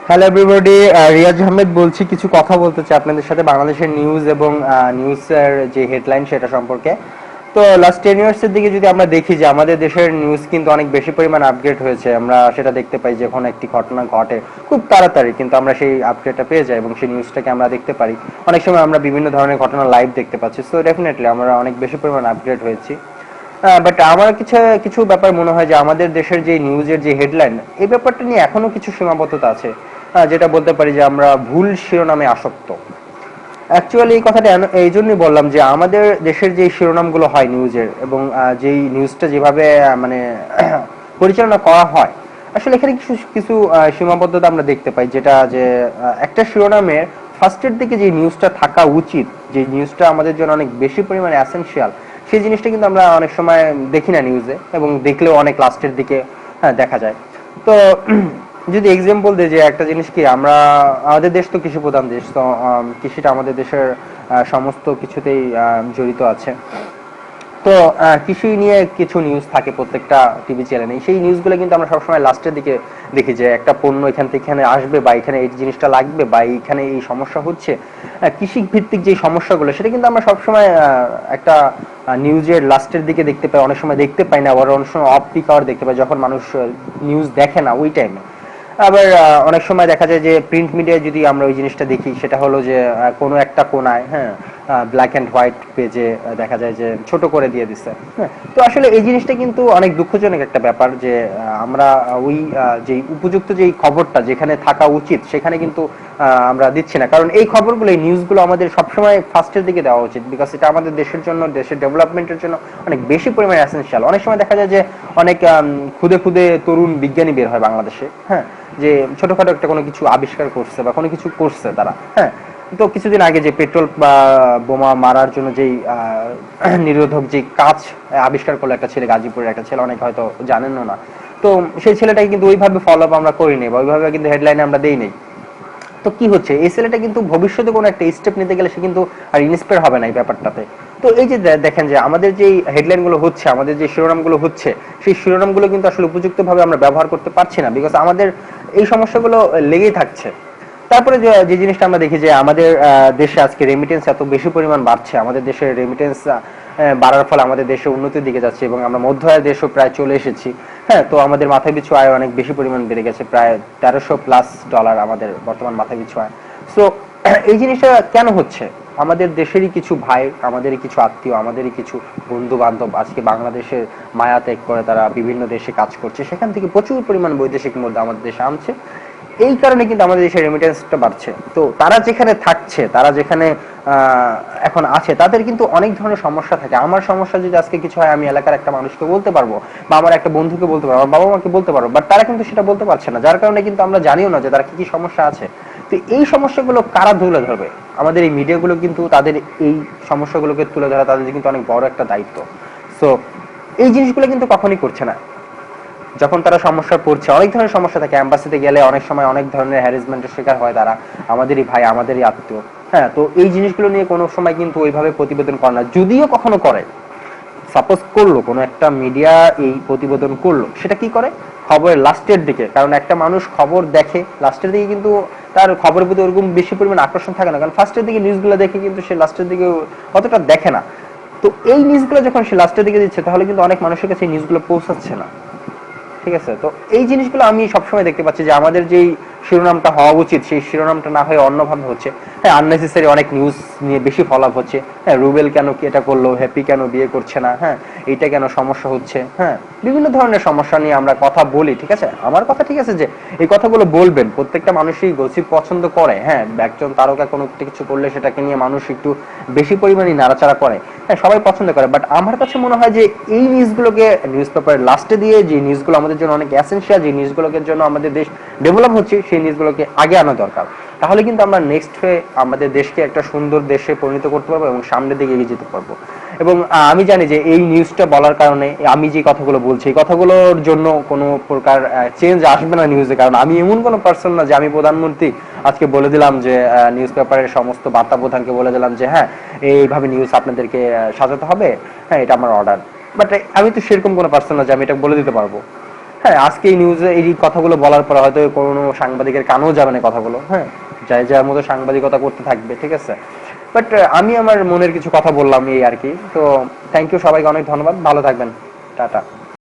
Hello everybody, Riaz Ahmed বলছি। কিছু কথা বলতে চাই আপনাদের সাথে বাংলাদেশের নিউজ এবং নিউজের যে হেডলাইন সেটা সম্পর্কে। তো লাস্ট 10 ইয়ার্স এর দিকে যদি আমরা দেখি যে আমাদের দেশের নিউজ কিন্তু অনেক বেশি পরিমাণ আপগ্রেড হয়েছে। আমরা সেটা দেখতে পাই, যখন একটি ঘটনা ঘটে খুব তাড়াতাড়ি কিন্তু আমরা সেই আপডেটটা পেয়ে যাই এবং সেই নিউজটাকে আমরা দেখতে পারি। অনেক সময় আমরা বিভিন্ন ধরনের ঘটনা লাইভ দেখতে পাচ্ছি। সো ডেফিনেটলি আমরা অনেক বেশি পরিমাণ আপগ্রেড হয়েছি। বাট আমার কিছু কিছু ব্যাপার মনে হয় যে আমাদের দেশের যে নিউজের যে হেডলাইন, এই ব্যাপারটা নিয়ে এখনো কিছু সীমাবদ্ধতা আছে। যেটা বলতে পারি যে আমরা ভুল শিরোনামে আসক্ত। অ্যাকচুয়ালি এই কথাটা এই জন্যই বললাম যে আমাদের দেশের যে শিরোনামগুলো হয় নিউজের, এবং যেই নিউজটা যেভাবে মানে পরিচালনা করা হয়, আসলে এখানে কিছু কিছু সীমাবদ্ধতা আমরা দেখতে পাই। যেটা যে একটা শিরোনামের ফার্স্টের দিকে যে নিউজটা থাকা উচিত, যে নিউজটা আমাদের জন্য অনেক বেশি পরিমাণে অ্যাসেনশিয়াল, সেই জিনিসটা কিন্তু আমরা অনেক সময় দেখি না নিউজে, এবং দেখলেও অনেক লাস্টের দিকে দেখা যায়। তো যদি এক্সাম্পল দিই, যে একটা জিনিস কি, আমরা আমাদের দেশ তো কৃষি প্রধান দেশ, তো কৃষিটা আমাদের দেশের সমস্ত কিছুতেই জড়িত আছে। তো কৃষি নিয়ে কিছু নিউজ থাকে প্রত্যেকটা টিভি চ্যানেলে। সেই নিউজগুলো কিন্তু আমরা সবসময় লাস্টের দিকে দেখি, যে একটা পণ্য এখান থেকে এখানে আসবে, বা এখানে এই জিনিসটা লাগবে, বা এখানে এই সমস্যা হচ্ছে। কৃষি ভিত্তিক যে সমস্যাগুলো, সেটা কিন্তু আমরা সবসময় একটা নিউজের লাস্টের দিকে দেখতে পাই। অনেক সময় দেখতে পাই না, আবার অনেক সময় অফ পিক আওয়ার দেখতে পাই, যখন মানুষ নিউজ দেখে না ওই টাইমে। আবার অনেক সময় দেখা যায় যে প্রিন্ট মিডিয়ায় যদি আমরা ওই জিনিসটা দেখি, সেটা হলো যে কোনো একটা কোনায়, হ্যাঁ, ব্ল্যাক অ্যান্ড হোয়াইট পেজে দেখা যায় যে ছোট করে দিয়ে দিচ্ছে। হ্যাঁ, তো আসলে এই জিনিসটা কিন্তু অনেক দুঃখজনক একটা ব্যাপার, যে আমরা ওই যে উপযুক্ত যেই খবরটা যেখানে থাকা উচিত সেখানে কিন্তু আমরা দিচ্ছি না। কারণ এই খবরগুলো, এই নিউজগুলো আমাদের সবসময় ফার্স্টের দিকে দেওয়া উচিত, বিকজ এটা আমাদের দেশের জন্য, দেশের ডেভেলপমেন্টের জন্য অনেক বেশি পরিমাণে এসেনশিয়াল। অনেক সময় দেখা যায় যে অনেক খুদে খুদে তরুণ বিজ্ঞানী বের হয় বাংলাদেশে, হ্যাঁ, যে ছোটখাটো একটা কোনো কিছু আবিষ্কার করছে বা কোনো কিছু করছে তারা, হ্যাঁ। তো কিছুদিন আগে যে পেট্রোল বা বোমা মারার জন্য যেই নিরোধক যে কাজ আবিষ্কার করলো একটা ছেলে, গাজীপুরের একটা ছেলে, অনেকে হয়তো জানেনও না। তো সেই ছেলেটাকে কিন্তু ওইভাবে ফলো আপ আমরা করিনি, বা ওইভাবে কিন্তু হেডলাইনে আমরা দেই নেই। তো কি হচ্ছে, এই ছেলেটা কিন্তু ভবিষ্যতে কোনো একটা স্টেপ নিতে গেলে সে কিন্তু আর ইন্সপায়ার হবে না এই ব্যাপারটাতে। তো এই যে দেখেন যে আমাদের যে হেডলাইন গুলো হচ্ছে, আমাদের যে শিরোনামগুলো হচ্ছে, সেই শিরোনামগুলো কিন্তু আসলে উপযুক্তভাবে আমরা ব্যবহার করতে পারছি না, বিকজ আমাদের এই সমস্যাগুলো লেগেই থাকছে। তারপরে যে জিনিসটা আমরা দেখি, যে আমাদের দেশে আজকে রেমিটেন্স এত বেশি পরিমাণ বাড়ছে, আমাদের দেশের রেমিটেন্স বাড়ার ফলে আমাদের দেশে উন্নতির দিকে যাচ্ছে, এবং আমরা মধ্য আয়ের দেশও প্রায় চলে এসেছি। হ্যাঁ, তো আমাদের মাথায় পিছু আয় অনেক বেশি পরিমাণ বেড়ে গেছে, প্রায় $1300+ আমাদের বর্তমান মাথায় পিছু আয়। সো এই জিনিসটা কেন হচ্ছে? আমাদের দেশেরই কিছু ভাই, আমাদেরই কিছু আত্মীয়, আমাদেরই কিছু বন্ধু বান্ধব আজকে বাংলাদেশের মায়া ত্যাগ করে তারা বিভিন্ন দেশে কাজ করছে, সেখান থেকে প্রচুর পরিমাণ বৈদেশিক মুদ্রা আমাদের দেশে আনছে। এই কারণে কিন্তু আমাদের দেশের রেমিটেন্সটা বাড়ছে। তো তারা যেখানে থাকছে, তারা যেখানে এখন আছে, তাদের কিন্তু অনেক ধরনের সমস্যা থাকে। আমার সমস্যা যদি আজকে কিছু হয়, আমি এলাকার একটা মানুষকে বলতে পারবো, বা আমার একটা বন্ধুকে বলতে পারবো, আমার বাবা মাকে বলতে পারবো, বাট তারা কিন্তু সেটা বলতে পারছে না, যার কারণে কিন্তু আমরা জানিও না যে তারা কি কি সমস্যা আছে। তো এই সমস্যাগুলো কারা তুলে ধরবে? আমাদের এই মিডিয়াগুলো কিন্তু তাদের এই সমস্যাগুলোকে তুলে ধরা তাদের কিন্তু অনেক বড় একটা দায়িত্ব। সো এই জিনিসগুলো কিন্তু কখনই করছে না। যখন তারা সমস্যায় পড়ছে, অনেক ধরনের সমস্যা থাকে, অ্যাম্বাসিতে গেলে অনেক সময় অনেক ধরনের হ্যারাসমেন্টের শিকার হয় তারা, আমাদেরই ভাই, আমাদেরই আত্মীয়। হ্যাঁ, তো এই জিনিসগুলো নিয়ে কোনো সময় কিন্তু ওইভাবে প্রতিবেদন করে না, যদিও কখনো করে। সাপোজ করলো কোনো একটা মিডিয়া এই প্রতিবেদন করলো, সেটা কি করে খবরের লাস্টের দিকে, কারণ একটা মানুষ খবর দেখে লাস্টের দিকে, কিন্তু তার খবরের প্রতি ওরকম বেশি পরিমাণ আকর্ষণ থাকে না, কারণ ফার্স্টের দিকে নিউজগুলো দেখে কিন্তু সে লাস্টের দিকে অতটা দেখে না। তো এই নিউজগুলো যখন সে লাস্টের দিকে দিচ্ছে, তাহলে কিন্তু অনেক মানুষের কাছে এই নিউজগুলো পৌঁছাচ্ছে না। ঠিক আছে, তো এই জিনিসগুলো আমি সবসময় দেখতে পাচ্ছি, যে আমাদের যেই শিরোনামটা হওয়া উচিত সেই শিরোনামটা না হয়ে অন্যভাবে হচ্ছে। হ্যাঁ, আননেসেসারি অনেক নিউজ নিয়ে বেশি ফলো আপ হচ্ছে। হ্যাঁ, রুবেল কেন কি এটা করলো, হ্যাপি কেন বিয়ে করছে না, হ্যাঁ, এইটা কেন সমস্যা হচ্ছে, হ্যাঁ, বিভিন্ন ধরনের সমস্যা নিয়ে আমরা কথা বলি। ঠিক আছে, আমার কথা ঠিক আছে যে এই কথাগুলো বলবেন, প্রত্যেকটা মানুষই গসিপ পছন্দ করে। হ্যাঁ, একজন তারকা কোনো একটা কিছু করলে সেটাকে নিয়ে মানুষ একটু বেশি পরিমাণে নাড়াচাড়া করে, হ্যাঁ, সবাই পছন্দ করে। বাট আমার কাছে মনে হয় যে এই নিউজগুলোকে নিউজ পেপারের লাস্টে দিয়ে, যে নিউজগুলো আমাদের জন্য অনেক এসেনশিয়াল, যে নিউজগুলোর জন্য আমাদের দেশ ডেভেলপ হচ্ছে, সেই নিউজগুলোকে আগে আনা দরকার। তাহলে কিন্তু আমরা নেক্সট হয়ে আমাদের দেশকে একটা সুন্দর দেশে পরিণত করতে পারবো এবং সামনের দিকে এগিয়ে যেতে পারবো। এবং আমি জানি যে এই নিউজটা বলার কারণে, আমি যে কথাগুলো বলছি, এই কথাগুলোর জন্য কোনো প্রকার চেঞ্জ আসবে না নিউজে, কারণ আমি এমন কোনো পার্সন না যে আমি প্রধানমন্ত্রী আজকে বলে দিলাম যে নিউজ পেপারের সমস্ত বার্তা প্রধানকে বলে দিলাম যে হ্যাঁ, এইভাবে নিউজ আপনাদেরকে সাজাতে হবে, হ্যাঁ, এটা আমার অর্ডার। বাট আমি তো সেরকম কোনো পার্সন না যে আমি এটা বলে দিতে পারবো। হ্যাঁ, আজকে এই নিউজে এই কথাগুলো বলার পর হয়তো কোনো সাংবাদিকের কানেও যাবে না কথাগুলো, হ্যাঁ, যাই যার মতো সাংবাদিকতা করতে থাকবে, ঠিক আছে। বাট আমি আমার মনের কিছু কথা বললাম এই আর কি। তো থ্যাংক ইউ, সবাইকে অনেক ধন্যবাদ, ভালো থাকবেন, টাটা।